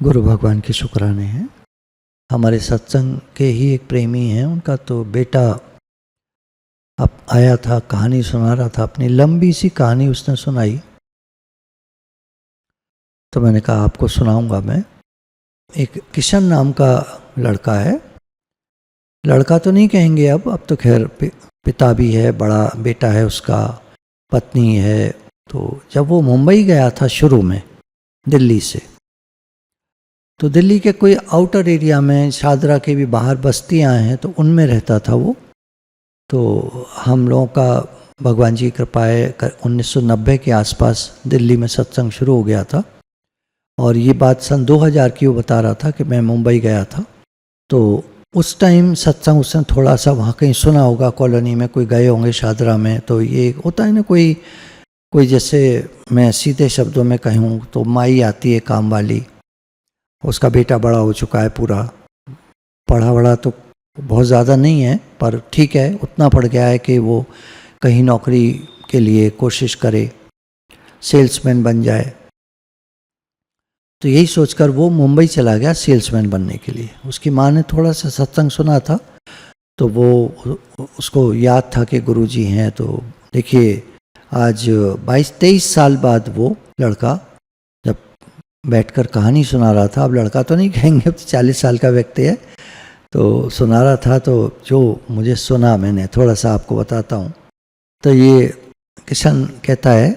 गुरु भगवान के शुक्राने हैं। हमारे सत्संग के ही एक प्रेमी हैं, उनका तो बेटा अब आया था, कहानी सुना रहा था, अपनी लंबी सी कहानी उसने सुनाई, तो मैंने कहा आपको सुनाऊंगा मैं। एक किशन नाम का लड़का है, लड़का तो नहीं कहेंगे अब तो खैर पिता भी है, बड़ा बेटा है उसका, पत्नी है। तो जब वो मुंबई गया था शुरू में दिल्ली से, तो दिल्ली के कोई आउटर एरिया में शादरा के भी बाहर बस्तियां हैं, तो उनमें रहता था वो। तो हम लोगों का भगवान जी की कृपा है 1990 के आसपास दिल्ली में सत्संग शुरू हो गया था, और ये बात सन 2000 की वो बता रहा था कि मैं मुंबई गया था। तो उस टाइम सत्संग उसने थोड़ा सा वहाँ कहीं सुना होगा, कॉलोनी में कोई गए होंगे शादरा में। तो ये होता है ना, कोई जैसे मैं सीधे शब्दों में कहूँ तो माई आती है काम वाली, उसका बेटा बड़ा हो चुका है, पूरा पढ़ा बड़ा तो बहुत ज़्यादा नहीं है, पर ठीक है, उतना पढ़ गया है कि वो कहीं नौकरी के लिए कोशिश करे, सेल्समैन बन जाए। तो यही सोचकर वो मुंबई चला गया सेल्समैन बनने के लिए। उसकी माँ ने थोड़ा सा सत्संग सुना था, तो वो उसको याद था कि गुरुजी हैं। तो देखिए आज 22-23 साल बाद वो लड़का जब बैठकर कहानी सुना रहा था, अब लड़का तो नहीं कहेंगे, अब 40 साल का व्यक्ति है, तो सुना रहा था। तो जो मुझे सुना, मैंने थोड़ा सा आपको बताता हूँ। तो ये किशन कहता है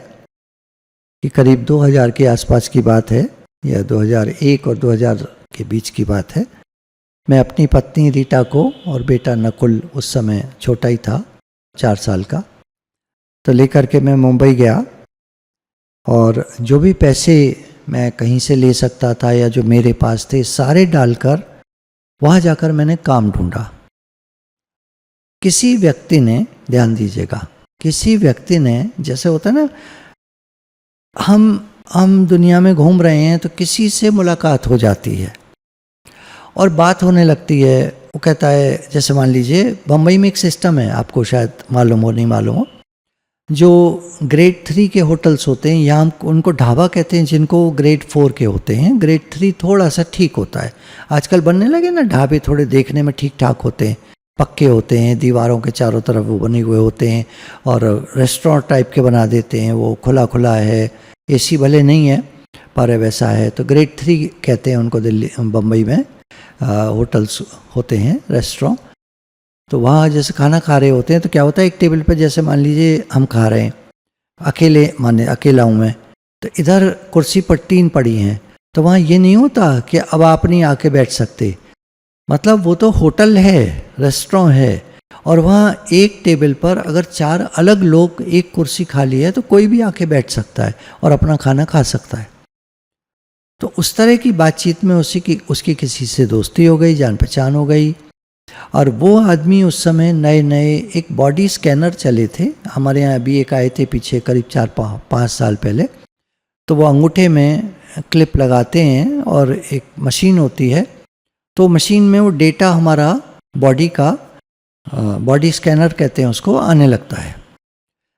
कि करीब 2000 के आसपास की बात है, या 2001 और 2000 के बीच की बात है। मैं अपनी पत्नी रीटा को और बेटा नकुल, उस समय छोटा ही था, 4 साल का, तो लेकर के मैं मुंबई गया, और जो भी पैसे मैं कहीं से ले सकता था या जो मेरे पास थे सारे डालकर वहाँ जाकर मैंने काम ढूंढा। किसी व्यक्ति ने, ध्यान दीजिएगा, किसी व्यक्ति ने, जैसे होता है ना, हम दुनिया में घूम रहे हैं तो किसी से मुलाकात हो जाती है और बात होने लगती है। वो कहता है, जैसे मान लीजिए बम्बई में एक सिस्टम है, आपको शायद मालूम हो नहीं मालूम हो, जो ग्रेड 3 के होटल्स होते हैं, या हम उनको ढाबा कहते हैं, जिनको ग्रेड 4 के होते हैं। ग्रेड 3 थोड़ा सा ठीक होता है, आजकल बनने लगे ना ढाबे, थोड़े देखने में ठीक ठाक होते हैं, पक्के होते हैं, दीवारों के चारों तरफ वो बने हुए होते हैं, और रेस्टोरेंट टाइप के बना देते हैं, वो खुला खुला है, एसी भले नहीं है पर वैसा है। तो ग्रेड 3 कहते हैं उनको, दिल्ली बम्बई में होटल्स होते हैं, रेस्टोरेंट। तो वहाँ जैसे खाना खा रहे होते हैं, तो क्या होता है, एक टेबल पे जैसे मान लीजिए हम खा रहे हैं, अकेले, माने अकेला हूँ मैं, तो इधर कुर्सी पर 3 पड़ी हैं, तो वहाँ ये नहीं होता कि अब आप नहीं आके बैठ सकते, मतलब वो तो होटल है, रेस्टोरेंट है, और वहाँ एक टेबल पर अगर 4 अलग लोग एक कुर्सी खाली है तो कोई भी आके बैठ सकता है और अपना खाना खा सकता है। तो उस तरह की बातचीत में उसकी किसी से दोस्ती हो गई, जान पहचान हो गई। और वो आदमी उस समय नए नए एक बॉडी स्कैनर चले थे, हमारे यहाँ अभी एक आए थे पीछे करीब 4-5 साल पहले। तो वो अंगूठे में क्लिप लगाते हैं और एक मशीन होती है, तो मशीन में वो डेटा हमारा बॉडी का, बॉडी स्कैनर कहते हैं उसको, आने लगता है।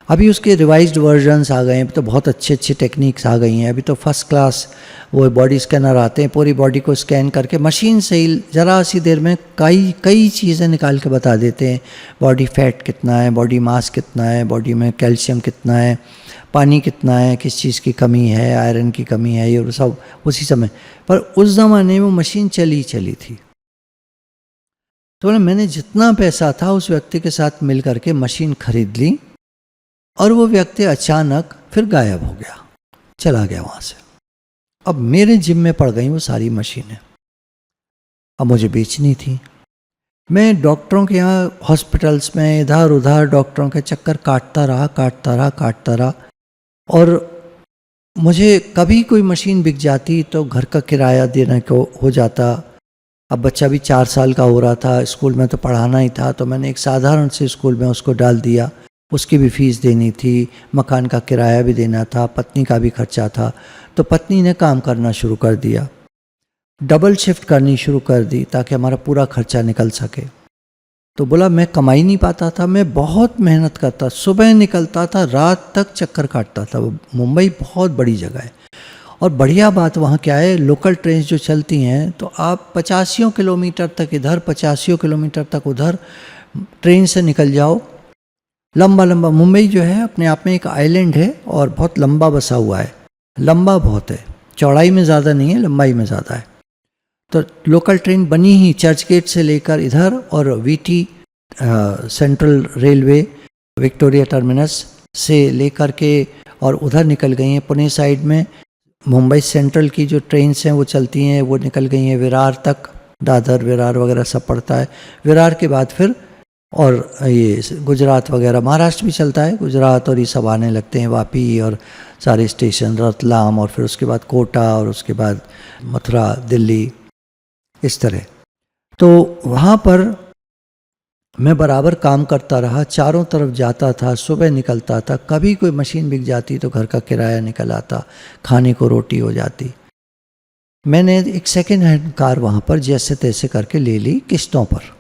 अभी उसके रिवाइज्ड वर्जन्स आ गए हैं, अभी तो बहुत अच्छी टेक्निक्स आ गई हैं, अभी तो फर्स्ट क्लास वो बॉडी स्कैनर आते हैं, पूरी बॉडी को स्कैन करके मशीन से ही ज़रा सी देर में कई चीज़ें निकाल के बता देते हैं। बॉडी फैट कितना है, बॉडी मास कितना है, बॉडी में कैल्शियम कितना है, पानी कितना है, किस चीज़ की कमी है, आयरन की कमी है, ये सब उसी समय। पर उस ज़माने में मशीन चली थी। तो मैंने जितना पैसा था उस व्यक्ति के साथ मिल करके मशीन खरीद ली, और वो व्यक्ति अचानक फिर गायब हो गया, चला गया वहाँ से। अब मेरे जिम में पड़ गई वो सारी मशीनें, अब मुझे बेचनी थी। मैं डॉक्टरों के यहाँ, हॉस्पिटल्स में इधर उधर डॉक्टरों के चक्कर काटता रहा, और मुझे कभी कोई मशीन बिक जाती तो घर का किराया देने को हो जाता। अब बच्चा भी 4 साल का हो रहा था, स्कूल में तो पढ़ाना ही था, तो मैंने एक साधारण से स्कूल में उसको डाल दिया, उसकी भी फीस देनी थी, मकान का किराया भी देना था, पत्नी का भी खर्चा था। तो पत्नी ने काम करना शुरू कर दिया, डबल शिफ्ट करनी शुरू कर दी ताकि हमारा पूरा खर्चा निकल सके। तो बोला मैं कमाई नहीं पाता था, मैं बहुत मेहनत करता, सुबह निकलता था, रात तक चक्कर काटता था। मुंबई बहुत बड़ी जगह है, और बढ़िया बात वहाँ क्या है, लोकल ट्रेन जो चलती हैं तो आप 85 किलोमीटर तक इधर, 85 किलोमीटर तक उधर ट्रेन से निकल जाओ। लंबा लंबा, मुंबई जो है अपने आप में एक आइलैंड है और बहुत लंबा बसा हुआ है, लंबा बहुत है, चौड़ाई में ज़्यादा नहीं है, लंबाई में ज़्यादा है। तो लोकल ट्रेन बनी ही चर्च गेट से लेकर इधर, और VT central railway Victoria terminus से लेकर के और उधर निकल गई हैं पुणे साइड में। मुंबई सेंट्रल की जो ट्रेन्स हैं वो चलती हैं, वो निकल गई हैं विरार तक, दादर विरार वगैरह सब पड़ता है। विरार के बाद फिर और ये गुजरात वगैरह, महाराष्ट्र भी चलता है, गुजरात और ये सब आने लगते हैं, वापी और सारे स्टेशन, रतलाम, और फिर उसके बाद कोटा, और उसके बाद मथुरा, दिल्ली, इस तरह। तो वहाँ पर मैं बराबर काम करता रहा, चारों तरफ जाता था, सुबह निकलता था, कभी कोई मशीन बिक जाती तो घर का किराया निकल आता, खाने को रोटी हो जाती। मैंने एक सेकेंड हैंड कार वहाँ पर जैसे तैसे करके ले ली किस्तों पर।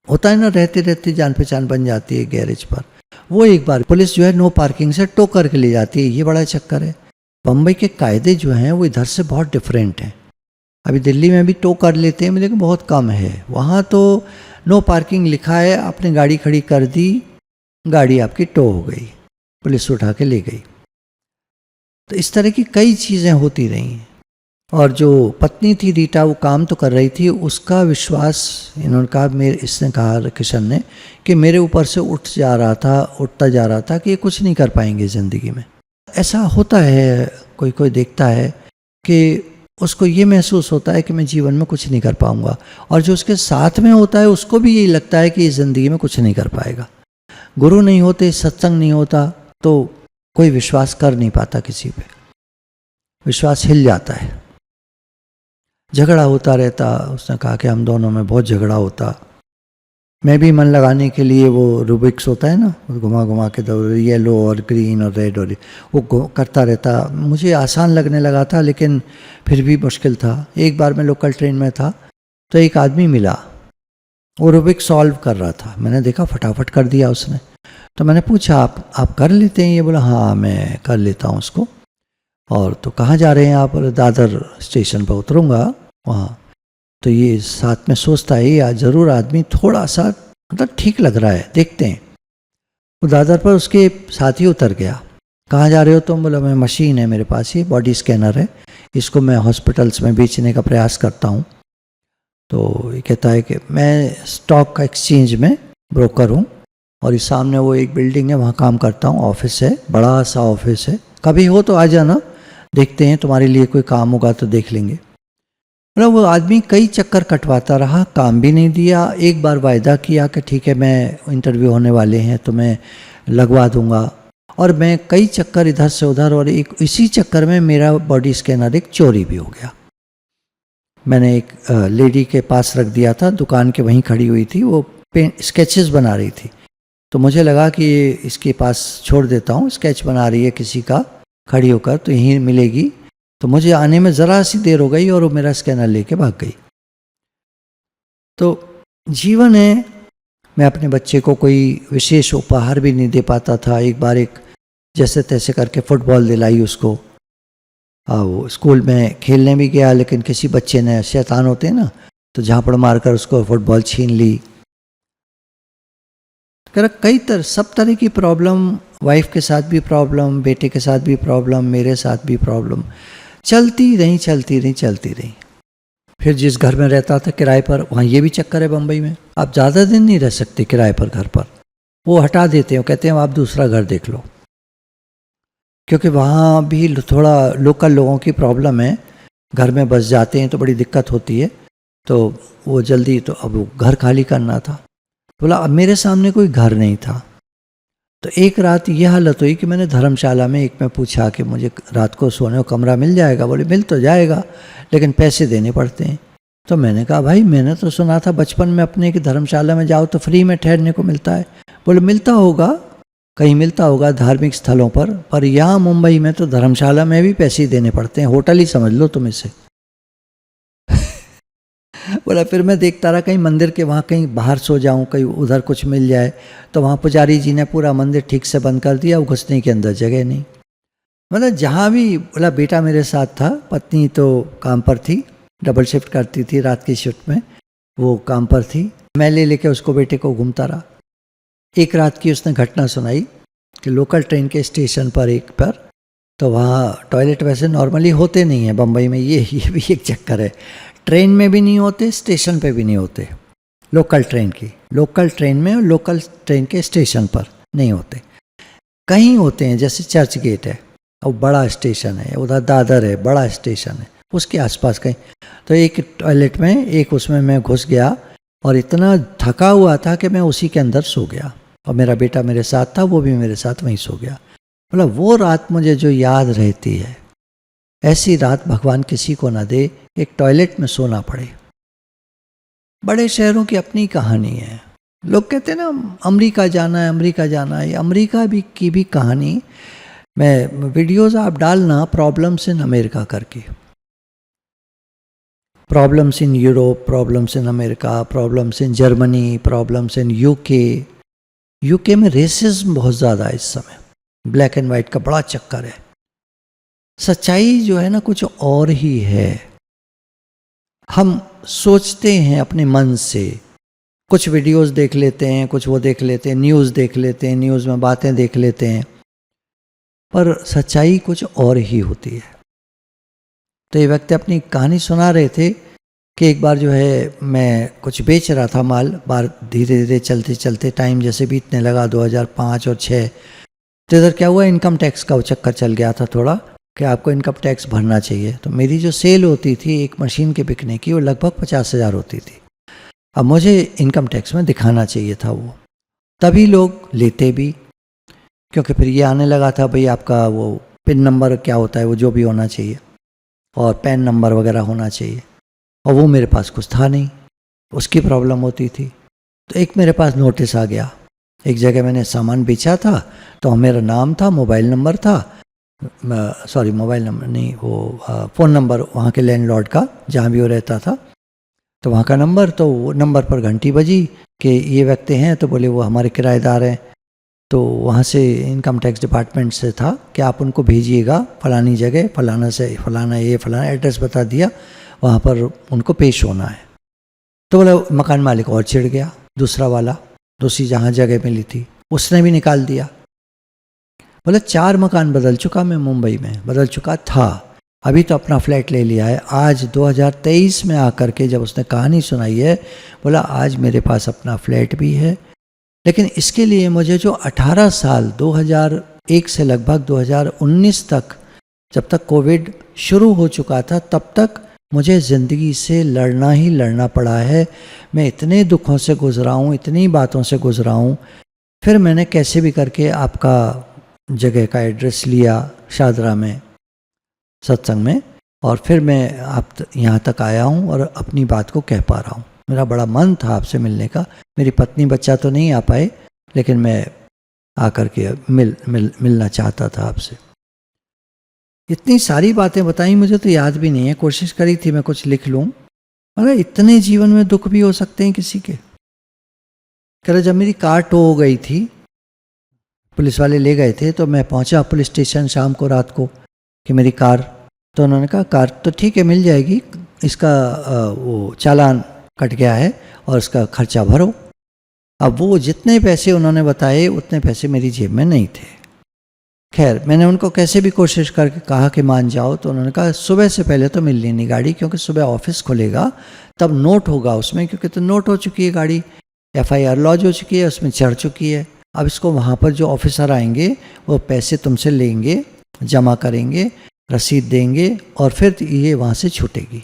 होता है ना, रहते रहते जान पहचान बन जाती है गैरेज पर। वो एक बार पुलिस जो है नो पार्किंग से टो करके ले जाती है, ये बड़ा चक्कर है। बम्बई के कायदे जो हैं वो इधर से बहुत डिफरेंट हैं। अभी दिल्ली में भी टो कर लेते हैं लेकिन बहुत कम है, वहाँ तो नो पार्किंग लिखा है, आपने गाड़ी खड़ी कर दी, गाड़ी आपकी टो हो गई, पुलिस उठा के ले गई। तो इस तरह की कई चीज़ें होती रहीं। और जो पत्नी थी रीटा, वो काम तो कर रही थी, उसका विश्वास, इन्होंने कहा, इसने कहा किशन ने, कि मेरे ऊपर से उठता जा रहा था कि ये कुछ नहीं कर पाएंगे ज़िंदगी में। ऐसा होता है, कोई कोई देखता है कि उसको ये महसूस होता है कि मैं जीवन में कुछ नहीं कर पाऊंगा, और जो उसके साथ में होता है उसको भी यही लगता है कि ये ज़िंदगी में कुछ नहीं कर पाएगा। गुरु नहीं होते, सत्संग नहीं होता, तो कोई विश्वास कर नहीं पाता किसी पे, विश्वास हिल जाता है। झगड़ा होता रहता, उसने कहा कि हम दोनों में बहुत झगड़ा होता। मैं भी मन लगाने के लिए वो रूबिक्स होता है ना, घुमा घुमा के येलो और ग्रीन और रेड, और वो करता रहता। मुझे आसान लगने लगा था लेकिन फिर भी मुश्किल था। एक बार मैं लोकल ट्रेन में था तो एक आदमी मिला, वो रूबिक्स सॉल्व कर रहा था। मैंने देखा फटाफट कर दिया उसने, तो मैंने पूछा आप कर लेते हैं ये? बोला हाँ मैं कर लेता हूँ उसको। और तो कहाँ जा रहे हैं आप? बोले दादर स्टेशन पर उतरूँगा वहाँ। तो ये साथ में सोचता है ये ज़रूर आदमी थोड़ा सा मतलब ठीक लग रहा है, देखते हैं। वो दादर पर उसके साथी उतर गया। कहाँ जा रहे हो तुम? बोला मैं मशीन है मेरे पास, ये बॉडी स्कैनर है, इसको मैं हॉस्पिटल्स में बेचने का प्रयास करता हूँ। तो ये कहता है कि मैं स्टॉक एक्सचेंज में ब्रोकर हूँ, और इस सामने वो एक बिल्डिंग है, वहाँ काम करता हूँ, ऑफिस है, बड़ा सा ऑफिस है, कभी हो तो आ जाना, देखते हैं तुम्हारे लिए कोई काम होगा तो देख लेंगे। मतलब वो आदमी कई चक्कर कटवाता रहा, काम भी नहीं दिया। एक बार वायदा किया कि ठीक है मैं इंटरव्यू होने वाले हैं तो मैं लगवा दूंगा, और मैं कई चक्कर इधर से उधर, और एक इसी चक्कर में मेरा बॉडी स्कैनर एक चोरी भी हो गया। मैंने एक लेडी के पास रख दिया था, दुकान के वहीं खड़ी हुई थी, वो पेंट स्केचेस बना रही थी। तो मुझे लगा कि इसके पास छोड़ देता हूँ, स्केच बना रही है किसी का खड़ी होकर, तो यहीं मिलेगी। तो मुझे आने में ज़रा सी देर हो गई और वो मेरा स्कैनर लेके भाग गई। तो जीवन है, मैं अपने बच्चे को कोई विशेष उपहार भी नहीं दे पाता था। एक बार एक जैसे तैसे करके फुटबॉल दिलाई उसको, वो स्कूल में खेलने भी गया, लेकिन किसी बच्चे ने, शैतान होते हैं ना, तो झापड़ मारकर उसको फुटबॉल छीन ली। कई सब तरह की प्रॉब्लम, वाइफ के साथ भी प्रॉब्लम, बेटे के साथ भी प्रॉब्लम, मेरे साथ भी प्रॉब्लम, चलती रही। फिर जिस घर में रहता था किराए पर, वहाँ ये भी चक्कर है बम्बई में, आप ज़्यादा दिन नहीं रह सकते किराए पर घर पर, वो हटा देते हैं, कहते हैं आप दूसरा घर देख लो। क्योंकि वहाँ भी थोड़ा लोकल लोगों की प्रॉब्लम है, घर में बस जाते हैं तो बड़ी दिक्कत होती है, तो वो जल्दी, तो अब घर खाली करना था। बोला अब मेरे सामने कोई घर नहीं था। तो एक रात ये हालत हुई कि मैंने धर्मशाला में एक में पूछा कि मुझे रात को सोने को कमरा मिल जाएगा? बोले मिल तो जाएगा लेकिन पैसे देने पड़ते हैं। तो मैंने कहा भाई मैंने तो सुना था बचपन में अपने कि धर्मशाला में जाओ तो फ्री में ठहरने को मिलता है। बोले मिलता होगा, कहीं मिलता होगा धार्मिक स्थलों पर यहाँ मुंबई में तो धर्मशाला में भी पैसे देने पड़ते हैं, होटल ही समझ लो तुम इसे। बोला फिर मैं देखता रहा कहीं मंदिर के वहाँ कहीं बाहर सो जाऊँ, कहीं उधर कुछ मिल जाए। तो वहाँ पुजारी जी ने पूरा मंदिर ठीक से बंद कर दिया, घुसने के अंदर जगह नहीं। मतलब जहाँ भी बोला, बेटा मेरे साथ था, पत्नी तो काम पर थी, डबल शिफ्ट करती थी, रात की शिफ्ट में वो काम पर थी। मैं ले लेके उसको, बेटे को घूमता रहा। एक रात की उसने घटना सुनाई कि लोकल ट्रेन के स्टेशन पर एक पर, तो वहाँ टॉयलेट वैसे नॉर्मली होते नहीं हैं बम्बई में, ये भी एक चक्कर है। ट्रेन में भी नहीं होते, स्टेशन पे भी नहीं होते, लोकल ट्रेन में और लोकल ट्रेन के स्टेशन पर नहीं होते। कहीं होते हैं, जैसे चर्च गेट है और बड़ा स्टेशन है, उधर दादर है, बड़ा स्टेशन है, उसके आसपास कहीं। तो एक टॉयलेट में, एक उसमें मैं घुस गया और इतना थका हुआ था कि मैं उसी के अंदर सो गया, और मेरा बेटा मेरे साथ था, वो भी मेरे साथ वहीं सो गया। मतलब वो रात मुझे जो याद रहती है, ऐसी रात भगवान किसी को ना दे, एक टॉयलेट में सोना पड़े। बड़े शहरों की अपनी कहानी है। लोग कहते हैं ना अमेरिका जाना है, अमेरिका जाना है। अमेरिका भी की भी कहानी, मैं वीडियोस आप डालना, प्रॉब्लम्स इन अमेरिका करके, problems in Europe, problems in America, problems in Germany, problems in UK. UK में रेसिज्म बहुत ज़्यादा है इस समय, ब्लैक एंड वाइट का बड़ा चक्कर है। सच्चाई जो है ना कुछ और ही है। हम सोचते हैं अपने मन से, कुछ वीडियोस देख लेते हैं, कुछ वो देख लेते हैं, न्यूज़ देख लेते हैं, न्यूज़ में बातें देख लेते हैं, पर सच्चाई कुछ और ही होती है। तो ये व्यक्ति अपनी कहानी सुना रहे थे कि एक बार जो है मैं कुछ बेच रहा था माल, बार धीरे धीरे चलते चलते टाइम जैसे बीतने लगा 2005 और 6, तो इधर क्या हुआ, इनकम टैक्स का चक्कर चल गया था थोड़ा कि आपको इनकम टैक्स भरना चाहिए। तो मेरी जो सेल होती थी एक मशीन के बिकने की, वो लगभग 50,000 होती थी। अब मुझे इनकम टैक्स में दिखाना चाहिए था वो, तभी लोग लेते भी, क्योंकि फिर ये आने लगा था भाई आपका वो पिन नंबर क्या होता है, वो जो भी होना चाहिए, और पैन नंबर वगैरह होना चाहिए, और वो मेरे पास कुछ था नहीं, उसकी प्रॉब्लम होती थी। तो एक मेरे पास नोटिस आ गया, एक जगह मैंने सामान बेचा था, तो मेरा नाम था, मोबाइल नंबर था, सॉरी मोबाइल नंबर नहीं, वो फ़ोन नंबर वहाँ के लैंडलॉर्ड का, जहाँ भी वो रहता था, तो वहाँ का नंबर, तो वो नंबर पर घंटी बजी कि ये व्यक्ति हैं, तो बोले वो हमारे किराएदार हैं। तो वहाँ से इनकम टैक्स डिपार्टमेंट से था कि आप उनको भेजिएगा फलानी जगह, फलाना से फलाना, ये फलाना एड्रेस बता दिया, वहाँ पर उनको पेश होना है। तो बोला मकान मालिक और चिढ़ गया, दूसरा वाला, दूसरी जहाँ जगह मिली थी उसने भी निकाल दिया। बोला 4 मकान बदल चुका मैं, मुंबई में बदल चुका था, अभी तो अपना फ्लैट ले लिया है। आज 2023 में आकर के जब उसने कहानी सुनाई है, बोला आज मेरे पास अपना फ्लैट भी है, लेकिन इसके लिए मुझे जो 18 साल 2001 से लगभग 2019 तक, जब तक कोविड शुरू हो चुका था, तब तक मुझे ज़िंदगी से लड़ना ही लड़ना पड़ा है। मैं इतने दुखों से गुजरा हूँ, इतनी बातों से गुजरा हूँ। फिर मैंने कैसे भी करके आपका जगह का एड्रेस लिया शादरा में सत्संग में, और फिर मैं आप यहाँ तक आया हूँ और अपनी बात को कह पा रहा हूँ। मेरा बड़ा मन था आपसे मिलने का, मेरी पत्नी बच्चा तो नहीं आ पाए, लेकिन मैं आकर के मिलना चाहता था आपसे। इतनी सारी बातें बताई, मुझे तो याद भी नहीं है, कोशिश करी थी मैं कुछ लिख लूँ, मगर इतने जीवन में दुख भी हो सकते हैं किसी के। कल जब मेरी कार टो हो गई थी, पुलिस वाले ले गए थे, तो मैं पहुंचा पुलिस स्टेशन शाम को, रात को, कि मेरी कार, तो उन्होंने कहा कार तो ठीक है मिल जाएगी, इसका वो चालान कट गया है और इसका खर्चा भरो। अब वो जितने पैसे उन्होंने बताए उतने पैसे मेरी जेब में नहीं थे। खैर मैंने उनको कैसे भी कोशिश करके कहा कि मान जाओ, तो उन्होंने कहा सुबह से पहले तो मिलनी नहीं गाड़ी, क्योंकि सुबह ऑफिस खुलेगा तब नोट होगा उसमें, क्योंकि तो नोट हो चुकी है गाड़ी, FIR लॉज हो चुकी है, उसमें चढ़ चुकी है। अब इसको वहाँ पर जो ऑफिसर आएंगे वो पैसे तुमसे लेंगे, जमा करेंगे, रसीद देंगे, और फिर ये वहाँ से छूटेगी।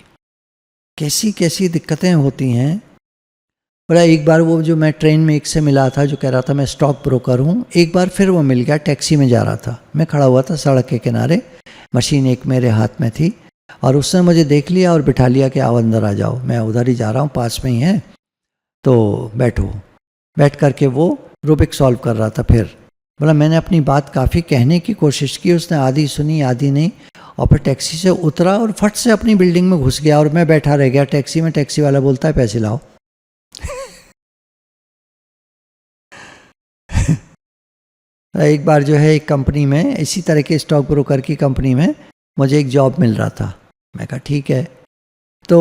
कैसी कैसी दिक्कतें होती हैं। बोला एक बार वो जो मैं ट्रेन में एक से मिला था, जो कह रहा था मैं स्टॉक ब्रोकर हूँ, एक बार फिर वो मिल गया, टैक्सी में जा रहा था, मैं खड़ा हुआ था सड़क के किनारे, मशीन एक मेरे हाथ में थी, और उसने मुझे देख लिया और बिठा लिया कि आओ अंदर आ जाओ, मैं उधर ही जा रहा हूँ, पास में ही है, तो बैठो। बैठ करके वो रूबिक सॉल्व कर रहा था। फिर बोला मैंने अपनी बात काफ़ी कहने की कोशिश की, उसने आधी सुनी आधी नहीं, और फिर टैक्सी से उतरा और फट से अपनी बिल्डिंग में घुस गया, और मैं बैठा रह गया टैक्सी में। टैक्सी वाला बोलता है पैसे लाओ। एक बार जो है एक कंपनी में, इसी तरह के स्टॉक ब्रोकर की कंपनी में मुझे एक जॉब मिल रहा था। मैं कहा ठीक है। तो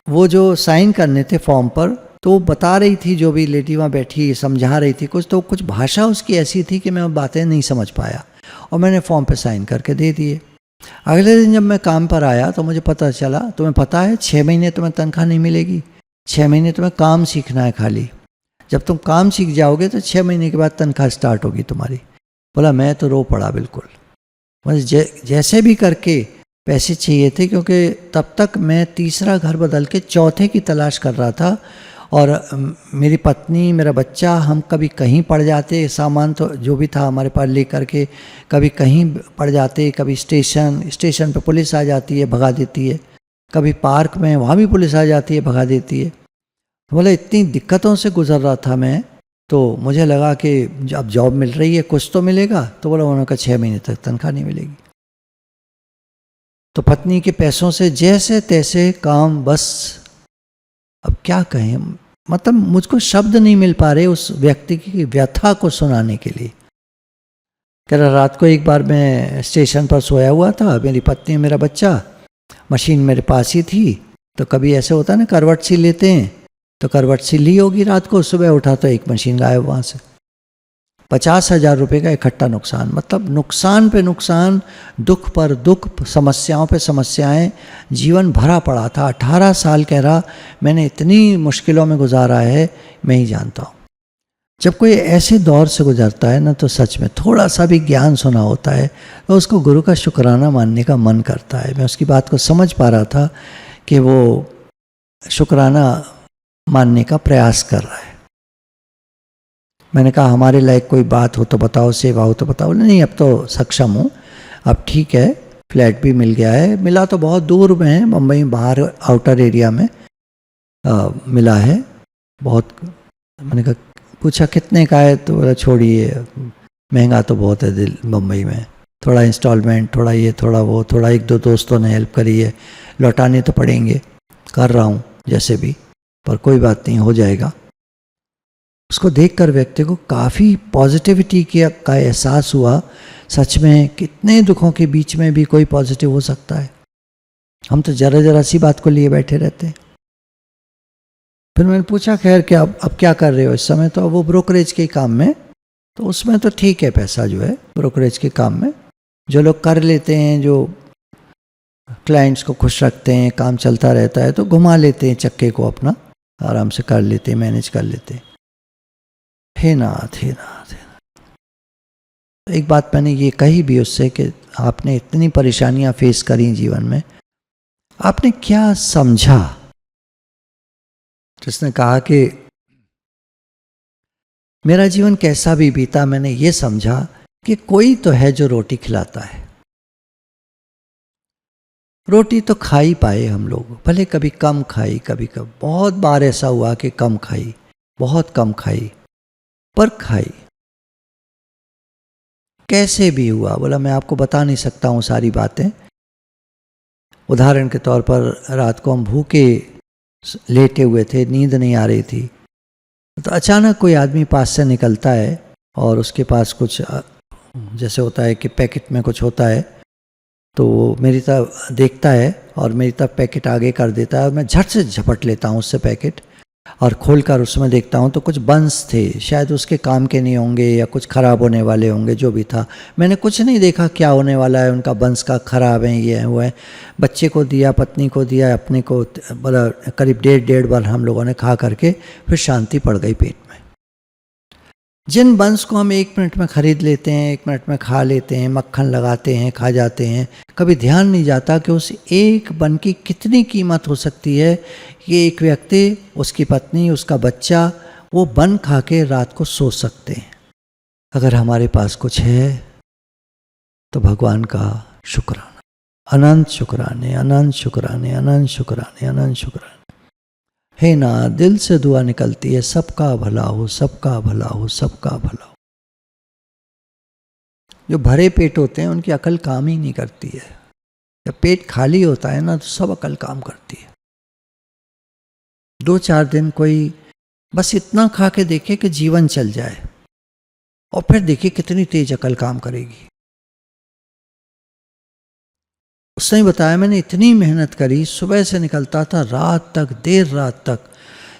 वो जो साइन करने थे फॉर्म पर, तो वो बता रही थी, जो भी लेडी वहाँ बैठी समझा रही थी कुछ, तो कुछ भाषा उसकी ऐसी थी कि मैं बातें नहीं समझ पाया और मैंने फॉर्म पे साइन करके दे दिए। अगले दिन जब मैं काम पर आया तो मुझे पता चला, तुम्हें पता है 6 महीने तुम्हें तनख्वाह नहीं मिलेगी, 6 महीने तुम्हें काम सीखना है खाली, जब तुम काम सीख जाओगे तो 6 महीने के बाद तनख्वाह स्टार्ट होगी तुम्हारी। बोला मैं तो रो पड़ा बिल्कुल। मुझे जैसे भी करके पैसे चाहिए थे, क्योंकि तब तक मैं तीसरा घर बदल के चौथे की तलाश कर रहा था और मेरी पत्नी, मेरा बच्चा, हम कभी कहीं पड़ जाते, सामान तो जो भी था हमारे पास लेकर के कभी कहीं पड़ जाते, कभी स्टेशन पे पुलिस आ जाती है भगा देती है, कभी पार्क में वहाँ भी पुलिस आ जाती है भगा देती है। बोले इतनी दिक्कतों से गुजर रहा था मैं, तो मुझे लगा कि अब जॉब मिल रही है कुछ तो मिलेगा। तो बोला उन्होंने कहा 6 महीने तक तनख्वाह नहीं मिलेगी। तो पत्नी के पैसों से जैसे तैसे काम, बस अब क्या कहें, मतलब मुझको शब्द नहीं मिल पा रहे उस व्यक्ति की व्यथा को सुनाने के लिए। कह रहा रात को एक बार मैं स्टेशन पर सोया हुआ था, मेरी पत्नी मेरा बच्चा, मशीन मेरे पास ही थी, तो कभी ऐसे होता है ना करवट सी लेते हैं, तो करवट सी ली होगी रात को, सुबह उठा तो एक मशीन गायब वहाँ से। 50,000 रुपये का इकट्ठा नुकसान, मतलब नुकसान पे नुकसान, दुख पर दुख, समस्याओं पे समस्याएं, जीवन भरा पड़ा था। 18 साल कह रहा मैंने इतनी मुश्किलों में गुजारा है, मैं ही जानता हूँ। जब कोई ऐसे दौर से गुजरता है ना, तो सच में थोड़ा सा भी ज्ञान सुना होता है तो उसको गुरु का शुक्राना मानने का मन करता है। मैं उसकी बात को समझ पा रहा था कि वो शुक्राना मानने का प्रयास कर रहा है। मैंने कहा हमारे लायक कोई बात हो तो बताओ, सेवा हो तो बताओ। नहीं अब तो सक्षम हूँ, अब ठीक है, फ्लैट भी मिल गया है। मिला तो बहुत दूर में है, मुंबई बाहर आउटर एरिया में मिला है बहुत। मैंने कहा पूछा कितने का है, तो बोला छोड़िए महंगा तो बहुत है दिल मुंबई में, थोड़ा इंस्टॉलमेंट, थोड़ा ये थोड़ा वो, थोड़ा एक दो दोस्तों ने हेल्प करी है, लौटाने तो पड़ेंगे, कर रहा हूँ जैसे भी, पर कोई बात नहीं हो जाएगा। उसको देखकर व्यक्ति को काफ़ी पॉजिटिविटी का एहसास हुआ। सच में कितने दुखों के बीच में भी कोई पॉजिटिव हो सकता है। हम तो जरा जरा सी बात को लिए बैठे रहते हैं। फिर मैंने पूछा खैर क्या अब क्या कर रहे हो इस समय? तो अब वो ब्रोकरेज के काम में, तो उसमें तो ठीक है पैसा जो है ब्रोकरेज के काम में, जो लोग कर लेते हैं, जो क्लाइंट्स को खुश रखते हैं, काम चलता रहता है, तो घुमा लेते हैं चक्के को अपना, आराम से कर लेते हैं, मैनेज कर लेते हैं। हे नाथ हे नाथ हे नाथ। एक बात मैंने ये कही भी उससे कि आपने इतनी परेशानियां फेस करी जीवन में, आपने क्या समझा? जिसने कहा कि मेरा जीवन कैसा भी बीता, मैंने ये समझा कि कोई तो है जो रोटी खिलाता है। रोटी तो खा ही पाए हम लोग, भले कभी कम खाई, कभी कभी, बहुत बार ऐसा हुआ कि कम खाई, बहुत कम खाई, पर खाई। कैसे भी हुआ, बोला मैं आपको बता नहीं सकता हूँ सारी बातें। उदाहरण के तौर पर रात को हम भूखे लेटे हुए थे, नींद नहीं आ रही थी, तो अचानक कोई आदमी पास से निकलता है और उसके पास कुछ जैसे होता है कि पैकेट में कुछ होता है, तो वो मेरी तरफ देखता है और मेरी तरफ पैकेट आगे कर देता है और मैं झट से झपट लेता हूँ उससे पैकेट, और खोलकर उसमें देखता हूँ तो कुछ बंस थे, शायद उसके काम के नहीं होंगे या कुछ ख़राब होने वाले होंगे, जो भी था। मैंने कुछ नहीं देखा क्या होने वाला है, उनका बंस का ख़राब है, ये है वो है। बच्चे को दिया, पत्नी को दिया, अपने को, बोला करीब 1.5 बार हम लोगों ने खा करके फिर शांति पड़ गई पेट में। जिन बंस को हम 1 मिनट में ख़रीद लेते हैं, 1 मिनट में खा लेते हैं, मक्खन लगाते हैं, खा जाते हैं, कभी ध्यान नहीं जाता कि उस एक बन की कितनी कीमत हो सकती है। ये एक व्यक्ति, उसकी पत्नी, उसका बच्चा, वो बन खा के रात को सो सकते हैं। अगर हमारे पास कुछ है तो भगवान का शुक्राना, अनंत शुक्राने, अनंत शुक्राने, अनंत शुक्राने, अनंत शुक्राने। हे ना, दिल से दुआ निकलती है, सबका भला हो, सबका भला हो, सबका भला हो। जो भरे पेट होते हैं उनकी अकल काम ही नहीं करती है। जब पेट खाली होता है ना, तो सब अकल काम करती है। 2-4 दिन कोई बस इतना खा के देखे कि जीवन चल जाए, और फिर देखिए कितनी तेज अकल काम करेगी। उसने बताया मैंने इतनी मेहनत करी, सुबह से निकलता था रात तक, देर रात तक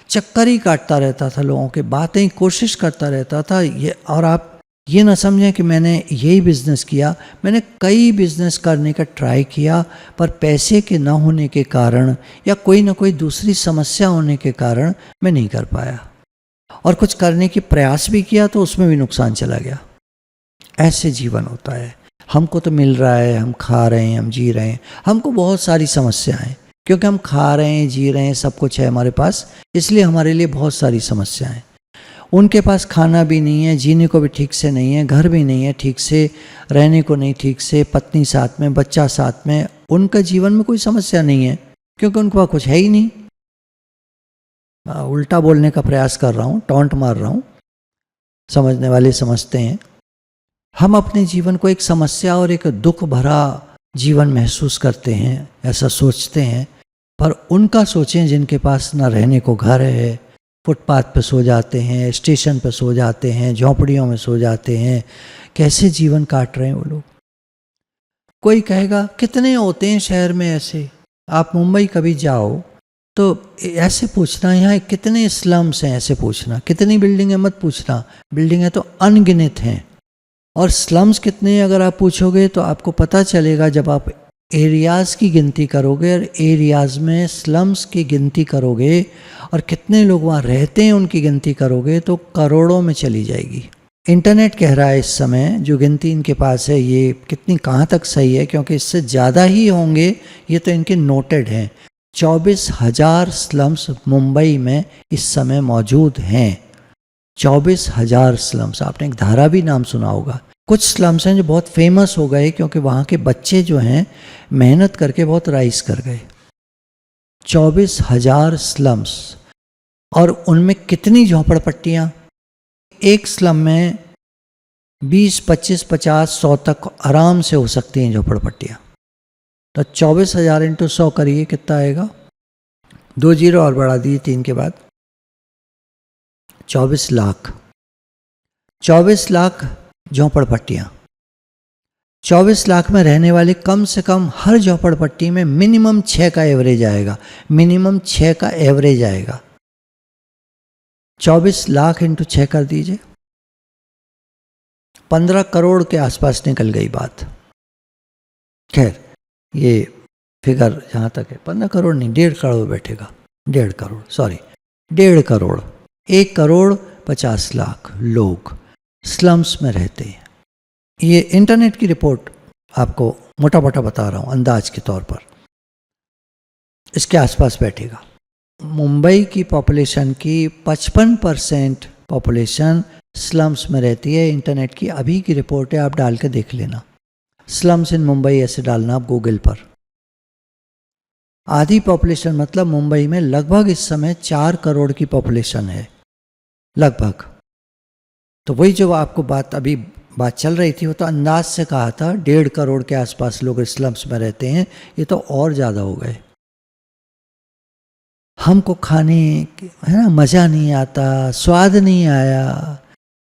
चक्कर ही काटता रहता था, लोगों के बातें कोशिश करता रहता था। ये और आप ये ना समझें कि मैंने यही बिज़नेस किया, मैंने कई बिज़नेस करने का ट्राई किया, पर पैसे के ना होने के कारण या कोई ना कोई दूसरी समस्या होने के कारण मैं नहीं कर पाया। और कुछ करने की प्रयास भी किया तो उसमें भी नुकसान चला गया। ऐसे जीवन होता है। हमको तो मिल रहा है, हम खा रहे हैं, हम जी रहे हैं, हमको बहुत सारी समस्याएं, क्योंकि हम खा रहे हैं, जी रहे हैं, सब कुछ है हमारे पास, इसलिए हमारे लिए बहुत सारी समस्याएं। उनके पास खाना भी नहीं है, जीने को भी ठीक से नहीं है, घर भी नहीं है ठीक से, रहने को नहीं ठीक से, पत्नी साथ में, बच्चा साथ में, उनका जीवन में कोई समस्या नहीं है क्योंकि उनके पास कुछ है ही नहीं। उल्टा बोलने का प्रयास कर रहा हूँ, टॉन्ट मार रहा हूँ, समझने वाले समझते हैं। हम अपने जीवन को एक समस्या और एक दुख भरा जीवन महसूस करते हैं, ऐसा सोचते हैं, पर उनका सोचें जिनके पास ना रहने को घर है, फुटपाथ पे सो जाते हैं, स्टेशन पे सो जाते हैं, झोंपड़ियों में सो जाते हैं, कैसे जीवन काट रहे हैं वो लोग। कोई कहेगा कितने होते हैं शहर में ऐसे, आप मुंबई कभी जाओ तो ऐसे पूछना यहाँ कितने स्लम्स हैं, ऐसे पूछना, कितनी बिल्डिंग है मत पूछना, बिल्डिंग है तो अनगिनत हैं, और स्लम्स कितने हैं अगर आप पूछोगे तो आपको पता चलेगा जब आप एरियाज़ की गिनती करोगे और एरियाज़ में स्लम्स की गिनती करोगे और कितने लोग वहाँ रहते हैं उनकी गिनती करोगे तो करोड़ों में चली जाएगी। इंटरनेट कह रहा है इस समय जो गिनती इनके पास है ये कितनी कहाँ तक सही है, क्योंकि इससे ज़्यादा ही होंगे, ये तो इनके नोटेड हैं। 24,000 स्लम्स मुंबई में इस समय मौजूद हैं। 24,000 स्लम्स। आपने एक धारा भी नाम सुना होगा। कुछ स्लम्स हैं जो बहुत फेमस हो गए क्योंकि वहाँ के बच्चे जो हैं मेहनत करके बहुत राइज कर गए। 24,000 स्लम्स, और उनमें कितनी झोपड़पट्टियाँ। एक स्लम में 20, 25, 50, 100 तक आराम से हो सकती हैं झोपड़पट्टियाँ। तो 24,000 इंटू 100 करिए कितना आएगा, 2 जीरो और बढ़ा दिए 3 के बाद, 24 लाख। 24 लाख झोपड़पट्टियाँ। 24 लाख में रहने वाले कम से कम हर झोपड़पट्टी में मिनिमम 6 का एवरेज आएगा, मिनिमम 6 का एवरेज आएगा। 24 लाख इंटू 6 कर दीजिए, 15 करोड़ के आसपास निकल गई बात। खैर ये फिगर जहाँ तक है 15 करोड़ नहीं, 1.5 करोड़ बैठेगा, 1.5 करोड़, सॉरी 1.5 करोड़, 1 करोड़ 50 लाख लोग स्लम्स में रहते हैं। ये इंटरनेट की रिपोर्ट आपको मोटा मोटा बता रहा हूँ अंदाज के तौर पर, इसके आसपास बैठेगा। मुंबई की पॉपुलेशन की 55% पॉपुलेशन स्लम्स में रहती है। इंटरनेट की अभी की रिपोर्ट है, आप डाल के देख लेना, स्लम्स इन मुंबई ऐसे डालना आप गूगल पर। आधी पॉपुलेशन मतलब मुंबई में लगभग इस समय 4 करोड़ की पॉपुलेशन है लगभग। तो वही जो आपको बात चल रही थी वो तो अंदाज से कहा था 1.5 करोड़ के आसपास लोग स्लम्स में रहते हैं, ये तो और ज़्यादा हो गए। हमको खाने है ना मज़ा नहीं आता, स्वाद नहीं आया,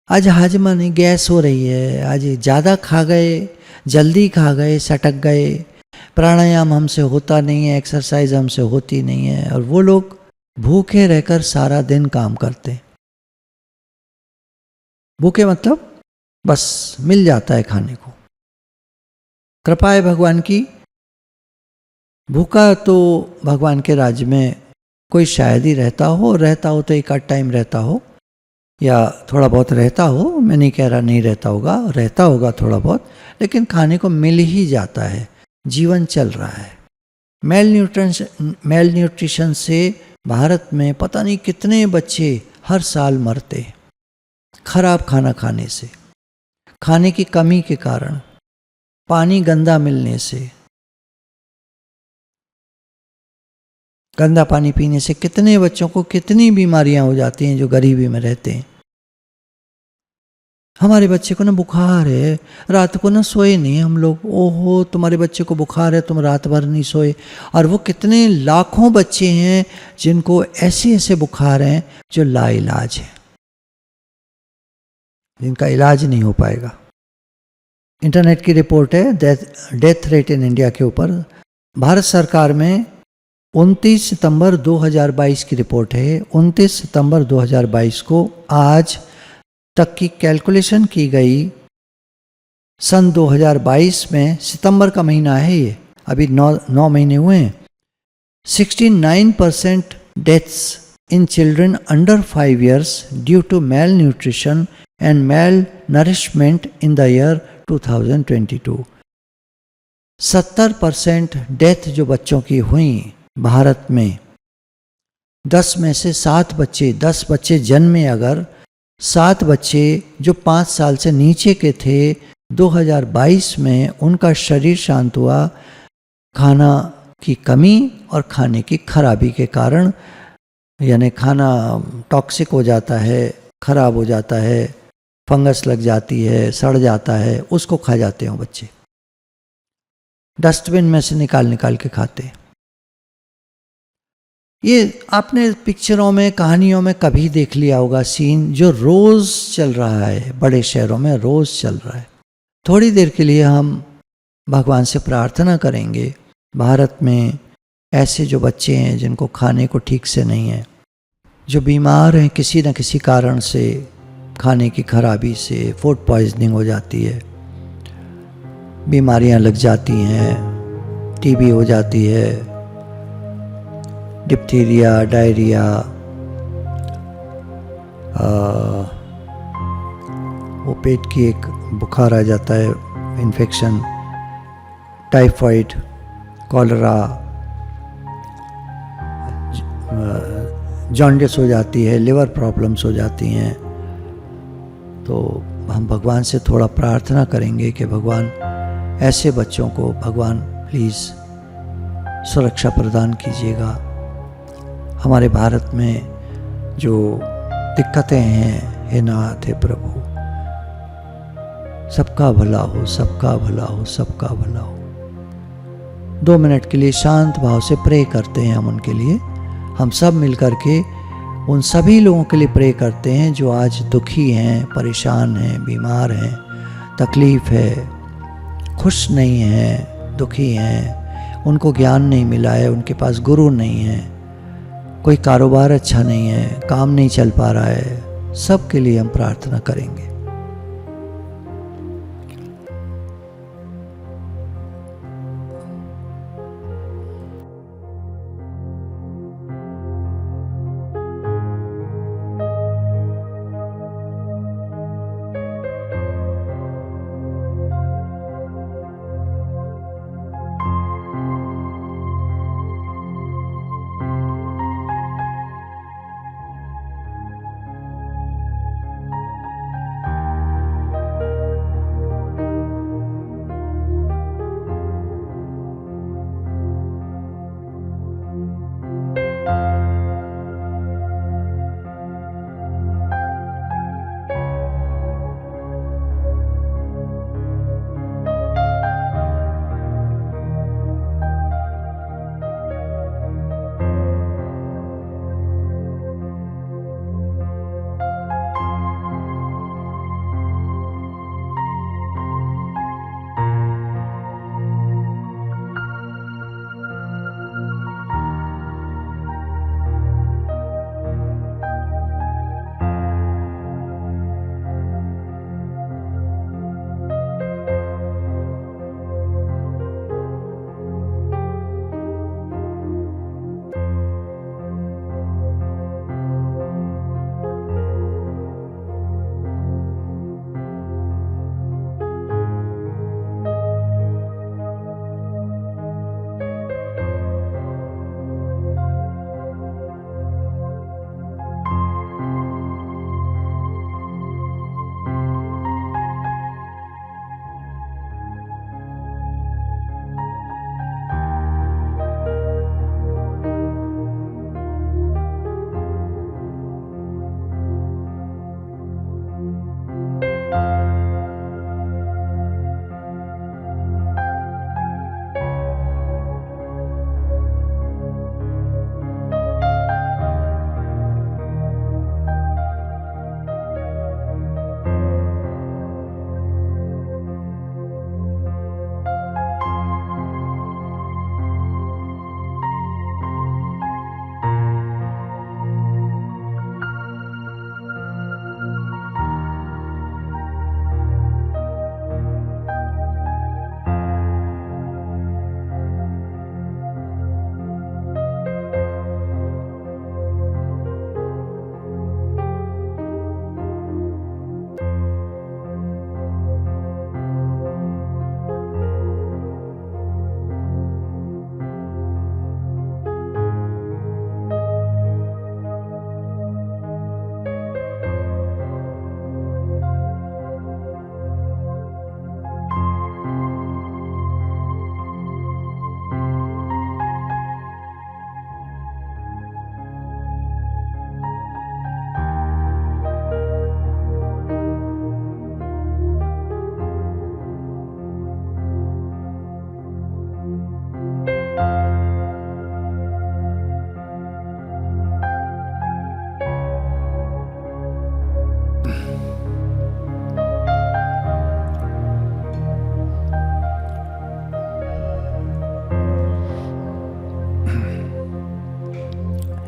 आज हाजमा नहीं, गैस हो रही है, आज ज़्यादा खा गए, जल्दी खा गए, सटक गए, प्राणायाम हमसे होता नहीं है, एक्सरसाइज हमसे होती नहीं है, और वो लोग भूखे रहकर सारा दिन काम करते हैं। भूखे मतलब बस मिल जाता है खाने को, कृपा है भगवान की। भूखा तो भगवान के राज्य में कोई शायद ही रहता हो तो एक आध टाइम रहता हो या थोड़ा बहुत रहता हो, मैं नहीं कह रहा नहीं रहता होगा, रहता होगा थोड़ा बहुत, लेकिन खाने को मिल ही जाता है, जीवन चल रहा है। मेल न्यूट्रिशन से भारत में पता नहीं कितने बच्चे हर साल मरते, खराब खाना खाने से, खाने की कमी के कारण, पानी गंदा मिलने से, गंदा पानी पीने से कितने बच्चों को कितनी बीमारियां हो जाती हैं जो गरीबी में रहते हैं। हमारे बच्चे को ना बुखार है, रात को ना सोए नहीं हम लोग, ओहो तुम्हारे बच्चे को बुखार है तुम रात भर नहीं सोए। और वो कितने लाखों बच्चे हैं जिनको ऐसे ऐसे बुखार हैं जो लाइलाज है। जिनका इलाज नहीं हो पाएगा। इंटरनेट की रिपोर्ट है डेथ रेट इन इंडिया के ऊपर। भारत सरकार में 29 सितंबर 2022 की रिपोर्ट है। 29 सितंबर 2022 को आज तक की कैलकुलेशन की गई। सन 2022 में सितंबर का महीना है ये, अभी 9 महीने हुए हैं। 69% deaths in children under 5 years due to malnutrition and malnourishment in the year 2022। 70% death जो बच्चों की हुई भारत में, 10 में से 7 बच्चे, 10 बच्चे जन्मे अगर, 7 बच्चे जो 5 साल से नीचे के थे 2022 में उनका शरीर शांत हुआ खाना की कमी और खाने की खराबी के कारण। यानी खाना टॉक्सिक हो जाता है, खराब हो जाता है, फंगस लग जाती है, सड़ जाता है, उसको खा जाते हैं बच्चे, डस्टबिन में से निकाल निकाल के खाते हैं। ये आपने पिक्चरों में, कहानियों में कभी देख लिया होगा सीन जो रोज़ चल रहा है, बड़े शहरों में रोज़ चल रहा है। थोड़ी देर के लिए हम भगवान से प्रार्थना करेंगे भारत में ऐसे जो बच्चे हैं जिनको खाने को ठीक से नहीं है, जो बीमार हैं किसी न किसी कारण से, खाने की खराबी से, फूड पॉइजनिंग हो जाती है, बीमारियां लग जाती हैं, टीबी हो जाती है, डिप्थीरिया, डायरिया, वो पेट की एक बुखार आ जाता है, इन्फेक्शन, टाइफाइड, कॉलरा, जॉन्डिस हो जाती है, लिवर प्रॉब्लम्स हो जाती हैं। तो हम भगवान से थोड़ा प्रार्थना करेंगे कि भगवान ऐसे बच्चों को भगवान प्लीज़ सुरक्षा प्रदान कीजिएगा। हमारे भारत में जो दिक्कतें हैं, हे नाथ, हे प्रभु, सबका भला हो, सबका भला हो, सबका भला हो। 2 मिनट के लिए शांत भाव से प्रे करते हैं हम उनके लिए। हम सब मिलकर के उन सभी लोगों के लिए प्रे करते हैं जो आज दुखी हैं, परेशान हैं, बीमार हैं, तकलीफ़ है, खुश नहीं हैं, दुखी हैं, उनको ज्ञान नहीं मिला है, उनके पास गुरु नहीं है, कोई कारोबार अच्छा नहीं है, काम नहीं चल पा रहा है, सब के लिए हम प्रार्थना करेंगे।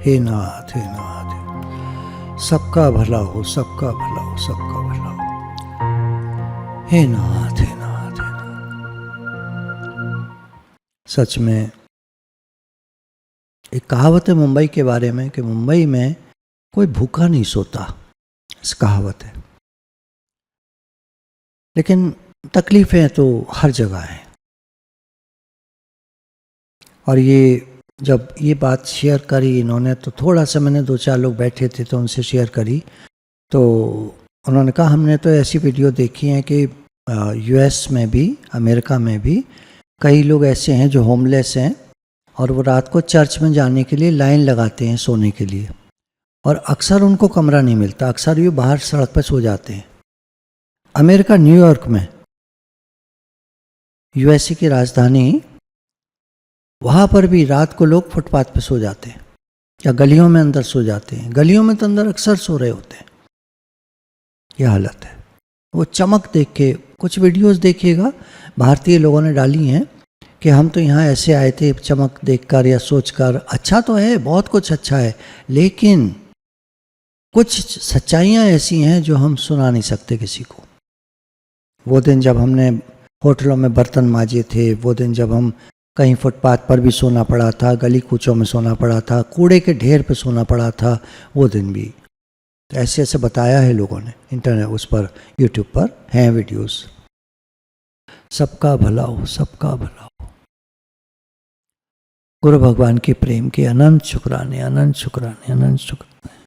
हे नाथ, हे नाथ, सबका भला हो, सबका भला हो, सबका भला हो, हे नाथ, हे नाथ, हे नाथ। सच में एक कहावत है मुंबई के बारे में कि मुंबई में कोई भूखा नहीं सोता, इस कहावत है। लेकिन तकलीफें तो हर जगह हैं। और ये जब ये बात शेयर करी इन्होंने, तो थोड़ा सा मैंने 2-4 लोग बैठे थे तो उनसे शेयर करी, तो उन्होंने कहा हमने तो ऐसी वीडियो देखी है कि यूएस में भी, अमेरिका में भी कई लोग ऐसे हैं जो होमलेस हैं और वो रात को चर्च में जाने के लिए लाइन लगाते हैं सोने के लिए, और अक्सर उनको कमरा नहीं मिलता, अक्सर ये बाहर सड़क पर सो जाते हैं। अमेरिका न्यूयॉर्क में, यूएसए की राजधानी, वहाँ पर भी रात को लोग फुटपाथ पे सो जाते हैं या गलियों में अंदर सो जाते हैं। गलियों में तो अंदर अक्सर सो रहे होते हैं। यह हालत है। वो चमक देख के, कुछ वीडियोस देखिएगा भारतीय लोगों ने डाली हैं कि हम तो यहाँ ऐसे आए थे चमक देखकर या सोचकर। अच्छा तो है, बहुत कुछ अच्छा है, लेकिन कुछ सच्चाइयाँ ऐसी हैं जो हम सुना नहीं सकते किसी को। वो दिन जब हमने होटलों में बर्तन मांजे थे, वो दिन जब हम कहीं फुटपाथ पर भी सोना पड़ा था, गली कूचों में सोना पड़ा था, कूड़े के ढेर पे सोना पड़ा था, वो दिन भी। तो ऐसे ऐसे बताया है लोगों ने, इंटरनेट उस पर, यूट्यूब पर हैं वीडियोस। सबका भला हो, सबका भला हो। गुरु भगवान के प्रेम के अनंत शुक्राने, अनंत शुक्राने, अनंत शुक्राने।